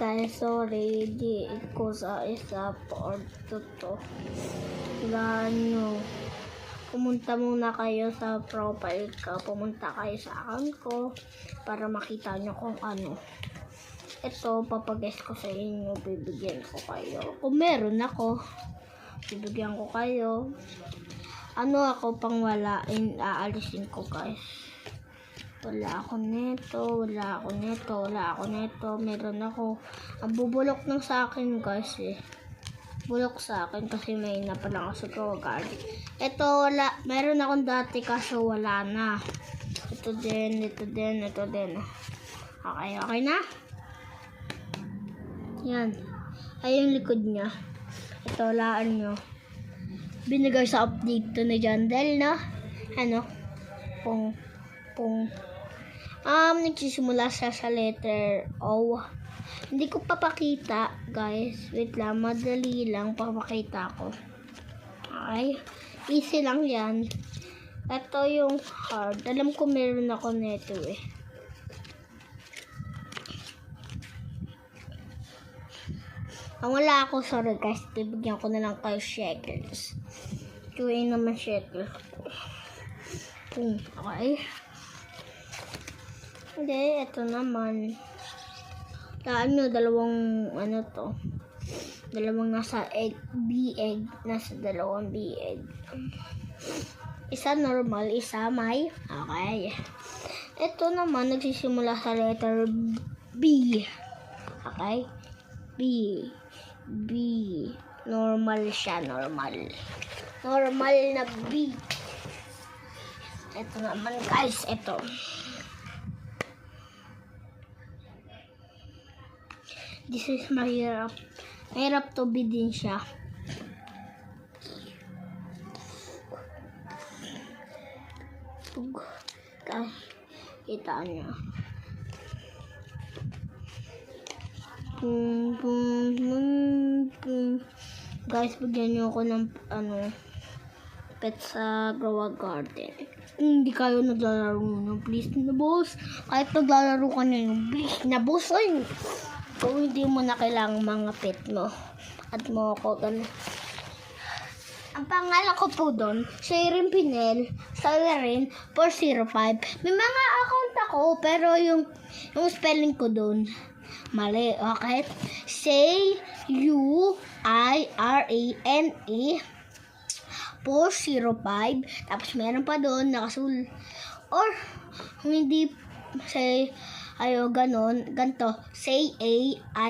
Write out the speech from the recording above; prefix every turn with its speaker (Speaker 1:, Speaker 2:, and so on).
Speaker 1: Guys, sorry, di ko sa isa part to. Kailangan nyo, pumunta muna kayo sa profile ko. Pumunta kayo sa account ko para makita nyo kung ano. Ito, papag-guess ko sa inyo, bibigyan ko kayo. Kung meron ako, bibigyan ko kayo. Ano ako pang wala, aalisin ko guys. Wala ako nito, meron ako. Ang bubulok ng sa akin guys eh. Bulok sa akin kasi may na pa lang ako sa Grow Garden. Ito wala, meron akong dati kaso wala na. Ito din. Okay na? Yan. Ay yung likod niya. Ito, laan nyo. Binigay sa update to ni Jandel na. Ano? Nagsisimula siya sa letter O. Hindi ko papakita, guys. Wait lang, madali lang papakita ko. Okay? Easy lang yan. Ito yung hard. Alam ko meron ako nito eh. Ang wala ako, sorry guys. Bibigyan ko na lang kayo shekels. Tuwing naman shekels. Okay. Hindi, ito naman. Taan nyo, dalawang nasa egg, B-egg. Nasa dalawang B-egg. Isa normal, isa may. Okay. Ito naman, nagsisimula sa letter B. Okay? B. Normal siya, normal. Normal na B. Ito naman guys, ito. This is mahirap. Mahirap to be din siya. Kita niya. Guys, bigyan niyo ako ng pet sa Grow Garden. Hindi kayo naglalaro nyo, please na boss. Kahit naglalaro ka na yun, please na boss. Ay, kung hindi mo na kailangan mga pet mo at mo ako ganun. Ang pangalan ko po doon, Sharon Pinel, Sawerin 405. May mga account ako, pero yung spelling ko doon, mali, okay? Sairane 405. Tapos meron pa doon nakasul. Or kung hindi say ayo ganon, ganto say